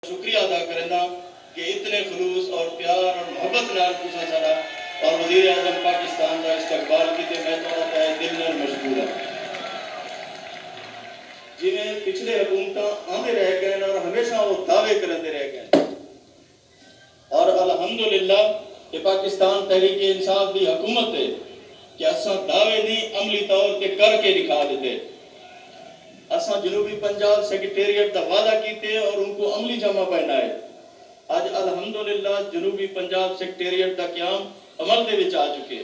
شکریہ ادا کرنا کہ اتنے خلوص اور پیار اور محبت نال تساں سارا اور وزیر اعظم پاکستان کا استقبال کیتے میں تہاڈا دل نال مشکور ہوں. جویں پچھلے حکومتاں آندے رہ گئے اور ہمیشہ وہ دعوے کرندے رہ گئے اور الحمدللہ کہ پاکستان تحریک انصاف دی حکومت ہے کہ اساں دعوے نہیں عملی طور تے کر کے دکھا دیتے. اساں جنوبی پنجاب سیکریٹریٹ دا وعدہ کیتے اور ان کو عملی جمع پہنا ہے. آج الحمدللہ جنوبی پنجاب سیکریٹریٹ دا قیام عمل دے وچ آ چکے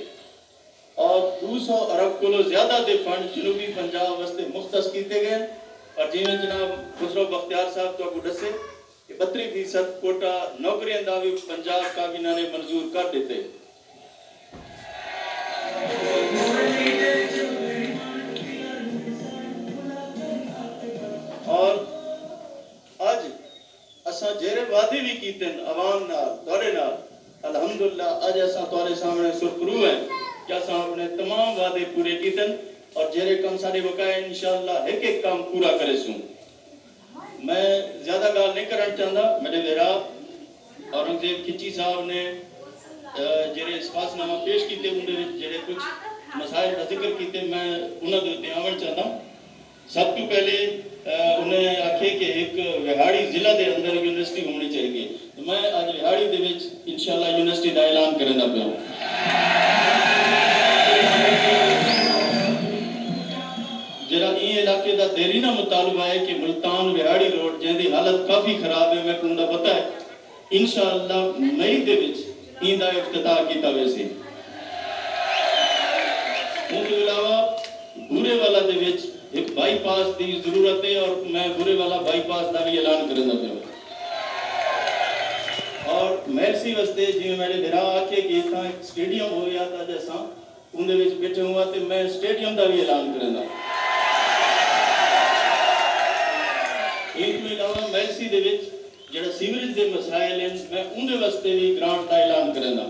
اور 200 ارب کلو زیادہ دے فنڈ جنوبی پنجاب واسطے مختص کیتے گئے اور جنہیں جناب خسرو بختیار صاحب تو کو دسے کہ 32% کوٹا نوکریاں دا بھی پنجاب کابینہ نے منظور کر دیتے. اور آج اساں جہرے وعدے بھی کیتے عوام نال تواڈے نال الحمدللہ آج اساں تواڈے سامنے سرخرو ہیں کہ اساں اپنے تمام وعدے پورے کیتے اور جہرے کم سارے بقائے انشاءاللہ ایک ایک کام پورا کرے سوں. میں زیادہ گال نہیں کرنا چاہتا. میرے ویرا اورنگزیب کھچی صاحب نے جہرے اسپاس نامہ پیش کیتے ان جہرے کچھ مسائل کا ذکر کیتے میں انہوں نے اتنے آمن چاہتا ہوں. سب تو پہلے انہیں آکھے کہ ایک وہاڑی ضلع دے اندر یونیورسٹی ہونی چاہیے. تو میں آج وہاڑی دے وچ انشاءاللہ یونیورسٹی دا اعلان کرنا پیا ہوں. جڑا یہ علاقے دا دیرینہ مطالبہ ہے کہ ملتان وہاڑی روڈ جن دی حالت کافی خراب ہے میں کو پتہ ہے انشاءاللہ مئی دے وچ این دا افتتاح کیتا ویسے. ان کے علاوہ بورے والا دے وچ ایک بائی پاس دی ضرورت ہے اور میں بورے والا بائی پاس دا بھی اعلان کرنا پیا ہوں. اور میرسی واسطے جی میرے بھرا آکھے کہ اتنا ایک سٹیڈیم ہو گیا تھا جیسا ان دے وچ بیٹھے ہوا تے میں سٹیڈیم دا بھی اعلان کرنا. ان کے علاوہ میرسی دے وچ جڑا سیوریج دے مسائل ہیں میں ان دے واسطے بھی گرانٹ دا اعلان کرنا.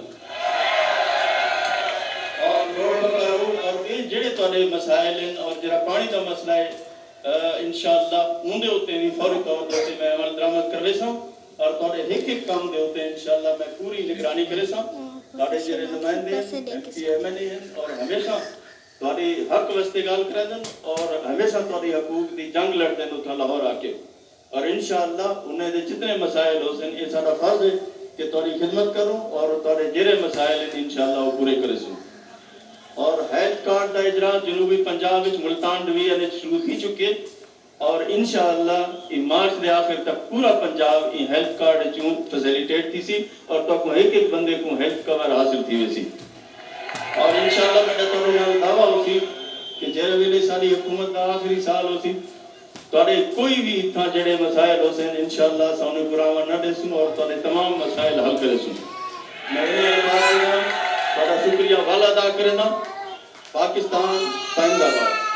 اور یہ جڑے تواڈے مسائل ہیں اور جڑا پانی دا مسئلہ ہے انشاءاللہ ان دے اوتے بھی فوری طور تے میں عمل درآمد کروے ساں اور تواڈے ایک ایک کام دے اوتے انشاءاللہ میں پوری نگرانی کرے ساں. تواڈے جڑے نمائندے ایم ایل اے ہیں اور ہمیشہ تواڈی حق واسطے گل کردن اور ہمیشہ تواڈی حقوق دی جنگ لڑدن اوتھے لاہور آ کے اور انشاءاللہ انہیں دے جتنے مسائل ہو سن یہ سارا فرض ہے کہ تواڈی خدمت کروں اور تواڈے جڑے مسائل ہیں انشاءاللہ وہ پورے کرے سوں. اور ہیلتھ کارڈ دا اجرا جنوبی پنجاب وچ ملتان ڈویژن وچ شروع تھی چکے اور انشاءاللہ مارچ دے آخر تک پورا پنجاب یہ ہیلتھ کارڈ چوں فیسیلیٹیٹ تھی سی اور تو کو ایک ایک بندے کو ہیلتھ کور حاصل تھی ویسی. اور انشاءاللہ میرا تواڈے دعویٰ ہو سی کہ جہڑے ویلے ساری حکومت دا آخری سال ہو سی تواڈے کوئی بھی اتنا جڑے مسائل ہو سن انشاءاللہ سامنے پراوا نہ دے سوں اور تواڈے تمام مسائل حل کرے سوں. میں تواڈا شکریہ والا ادا کرنا. پاکستان زندہ باد.